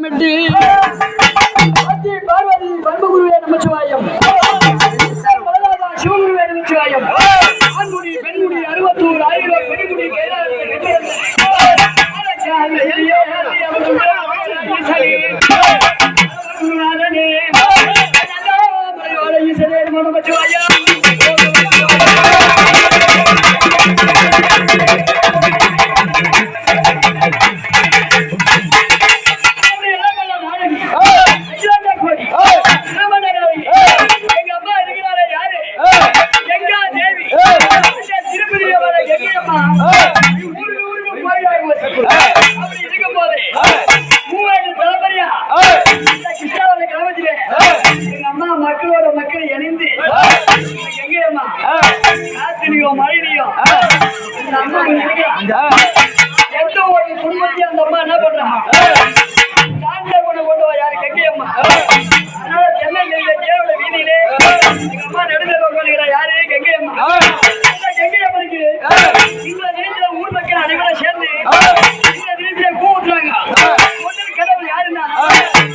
வட்டமிட்டு பார்வதி பண்புகுருவே நமச்சிவாயம், சிவகுருவே நமச்சிவாயம், ஆண்குடி பெண்குடி 61 ஆயிரம் பெண்குடி எந்த ஒரு குடும்பத்தையும் அந்த அம்மா என்ன பண்றாங்க கொண்டு வா யாரு கெங்கியம்மா. அதனால சென்னை கேரள வீதியிலே எங்க அம்மா நடுநிலை உட்காந்துக்கிறா யாரு கெங்கியம்மா. கெங்கியம்மனுக்கு இந்த நினைச்சில ஊர் மக்கள் அனைவரும் சேர்ந்து இந்த நினைச்சில கூப்பிட்டுறாங்க. முதல் கடவுள் யாருன்னா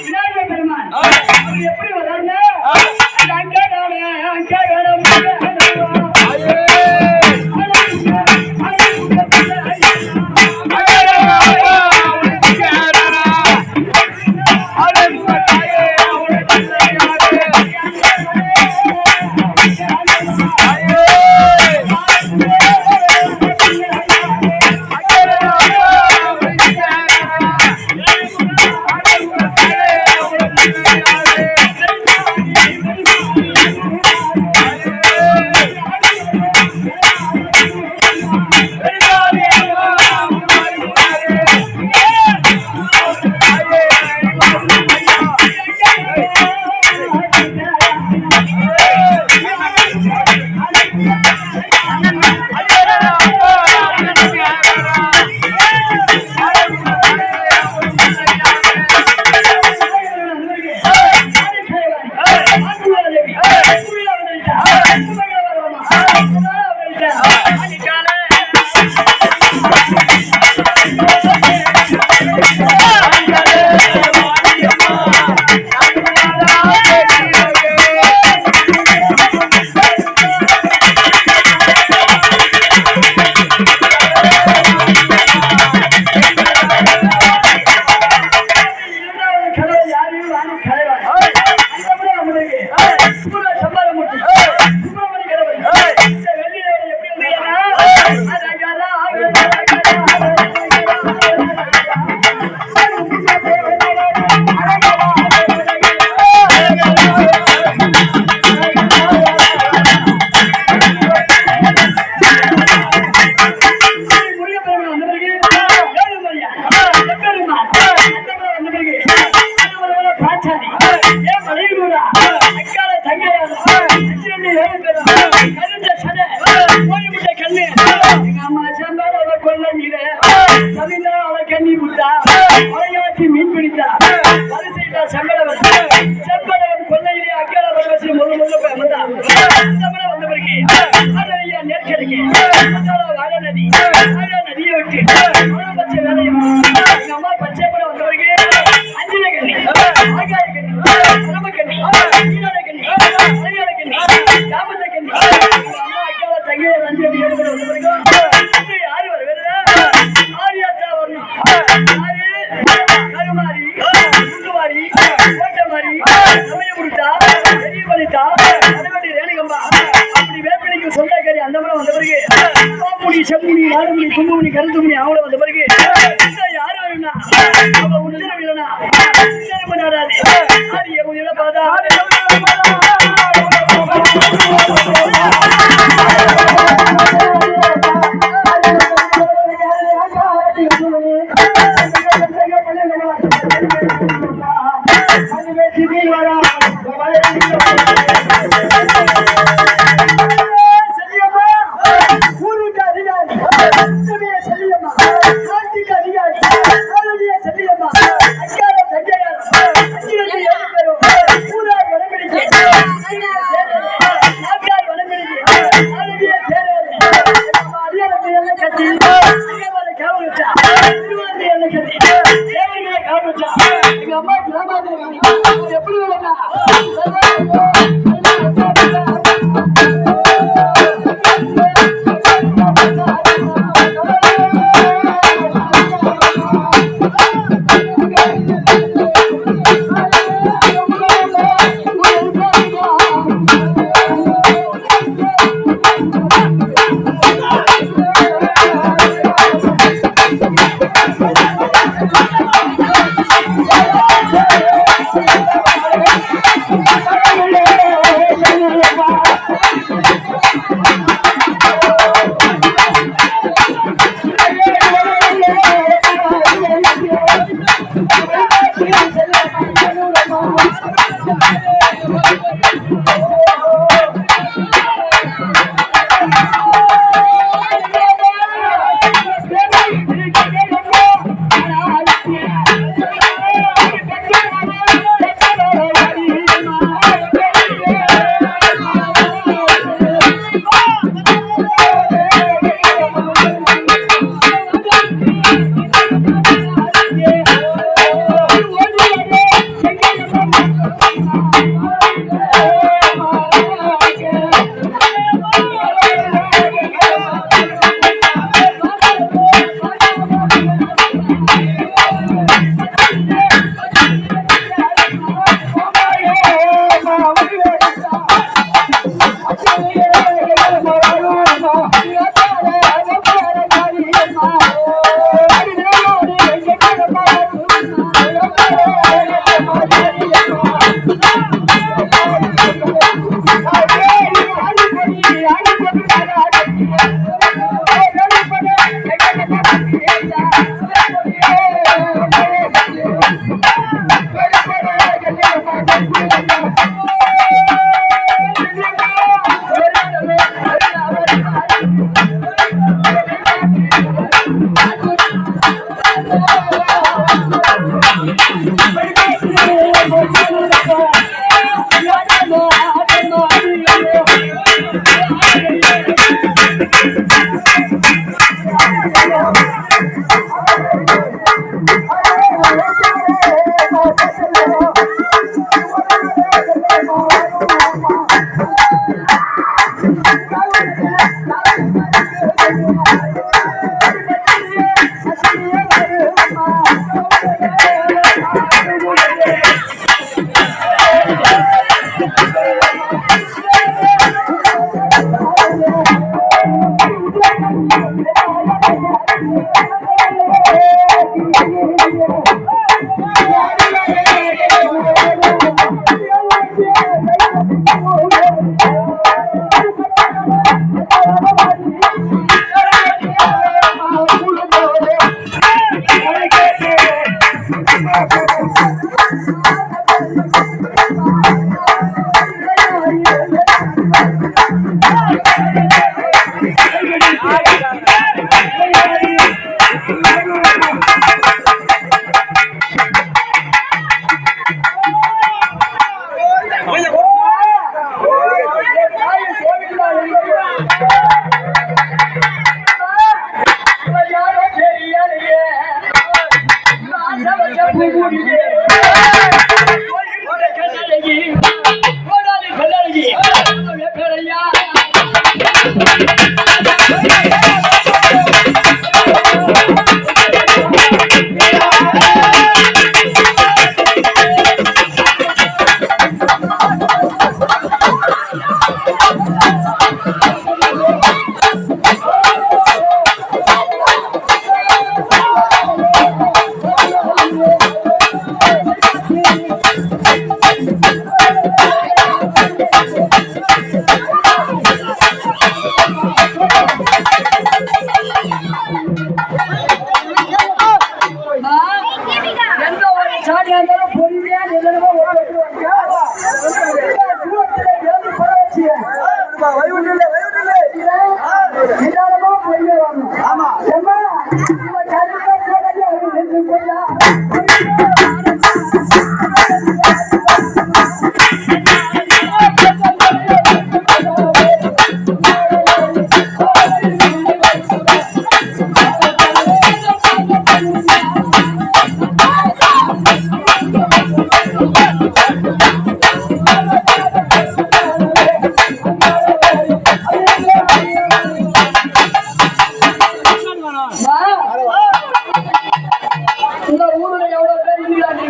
விநாயகர் பெருமான். அவர் எப்படி வர்றாருன்னா அங்கே நானே அங்கே வேணும் மீன் பிடித்தா செம்படவன் கொள்ளையிலே அக்கால பரவசி வந்த பிறகு நெற்கடிக்கு வாழ நதி நதியை விட்டு பச்சை வேலையும் எங்க அம்மா பச்சை படம் வந்த பிறகு அஞ்சில கண்ணி ஆகாய கண்ணி உடம்பு கண்ணி ஈரோட கண்ணி அலையாள கண்ணி தாமத கண்ணி அம்மா அக்கால தங்கைய அஞ்சு ஏழு வந்த பிறகு யாரு வர வேற ஆரியாத்தா வரணும் கருமாரி குண்டுவாரி கோட்டமாரி சமயம் கொடுத்தா பெரிய பலித்தா அதவண்டி ரேணுகம்பா அப்படி வேப்பிலைக்கு சொந்தக்காரி அந்த மாதிரி வந்த பிறகு பாம்புனி செம்முனி நாடுமுனி கும்புமணி கருத்துமணி அவங்கள வந்த பிறகு யாரு வரும்னா அவ உத்தரவு இல்லைனா உத்தரவு பண்ணாது அது எவ்வளோ பார்த்தா செல்லியம்மா எங்க அம்மா எப்படி வேணா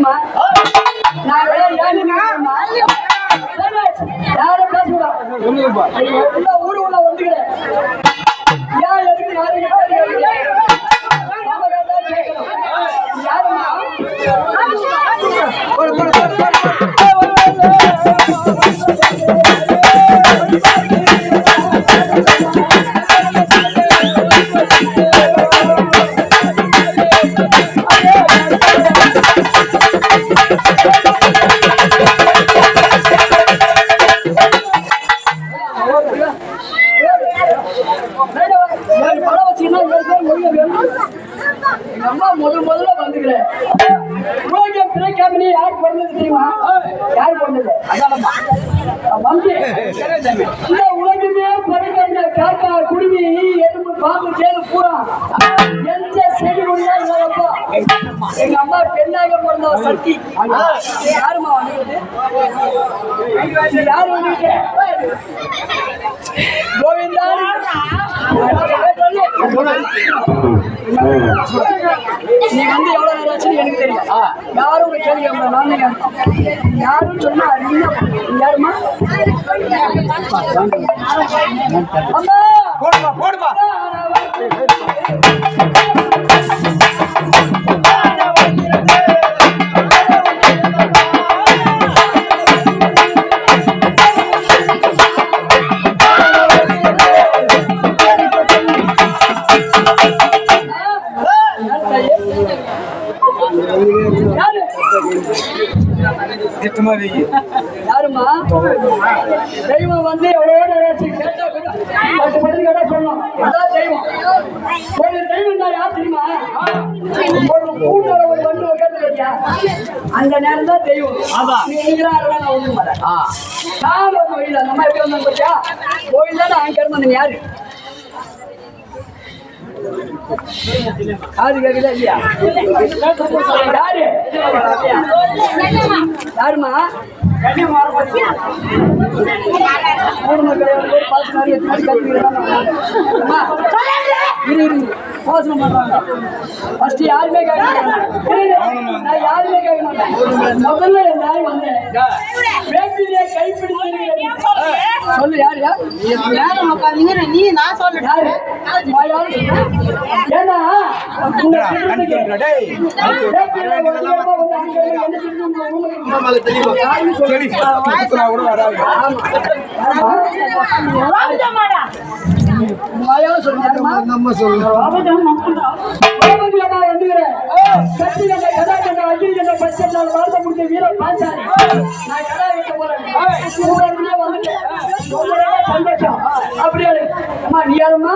தெரியுமா? நான் யாரும் பேசக்கூடாது. ஊரு உள்ள வந்துக்கிறேன். ஏன் எதுக்கு யாரும் முதல்ல வந்துக்கிறேன். யார் பிறந்தது தெரியுமா? யார் பிறந்தது? இந்த உலகமே பிறந்த காக்கா குருவி எறும்பு பாம்பு தேடு பூரா எந்த செடி ஒண்ணா இல்லப்பா. எங்க அம்மா பெண்ணாக பிறந்த சக்தி. யாருமா வந்துருது? யாரு வந்துருக்கு? கோவிந்தா நீ வந்து எவ்வளவு நேரம் ஆச்சுன்னு எனக்கு தெரியும். யாரும் கேள்வி நானே யாரும் சொன்னா யாருமா? அம்மா போடுமா யாருமா? தெய்வம் வந்து எவ்வளோ கேட்டா கேட்டா சொல்லணும். அதான் தெய்வம். ஒரு தெய்வம் தான் யார் தெரியுமா? ஒரு கூட்ட ஒரு வந்து கேட்டு வச்சியா அந்த நேரம் தான் தெய்வம். நான் ஒண்ணு மாட்டேன். நான் ஒரு கோயில் அந்த மாதிரி எப்படி வந்தாங்க பத்தியா? கோயில் தான் நான் கிடந்தேன். யாரு காது கேக்குதா இல்லையா? யாரு யாருமா? மோசம் பண்றாங்க. ஃபர்ஸ்ட் யாருமே கேட்க மாட்டாங்க. நான் யாருமே கேட்க மாட்டேன். முதல்ல என் நாய் வந்தேன் கைப்பிடி சொல்லு. யாரு நீ நான் சொல்ல யாரு? ஏன்னா நம்ம சொல்லுங்க. அப்படியா? நீ யாருமா?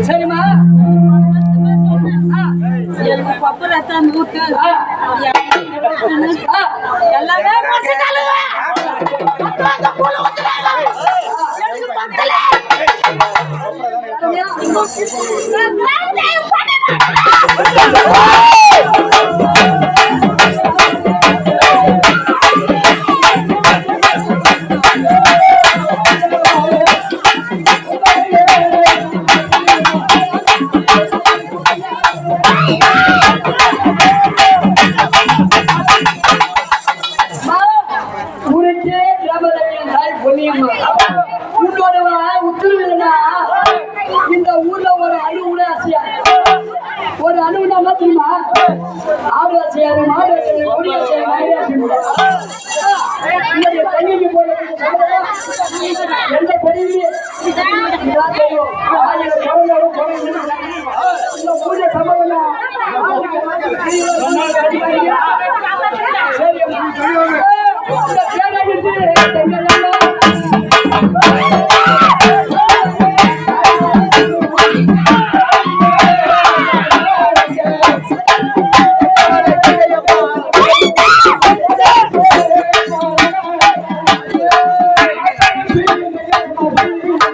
சரிமா? எல்லாமே இந்த ஊர்ல ஒரு அணு கூட அசையா. ஒரு அணுனா தெரியுமா? ஆடு அசையாது, மாடு அசையாது, கொடி அசையாது, தண்ணிக்கு போடுறது எந்த பெரிய இதான் தெரியும். ஆயிரம் குழந்தைகளும் குழந்தை இந்த பூஜை சம்பந்தம் சரி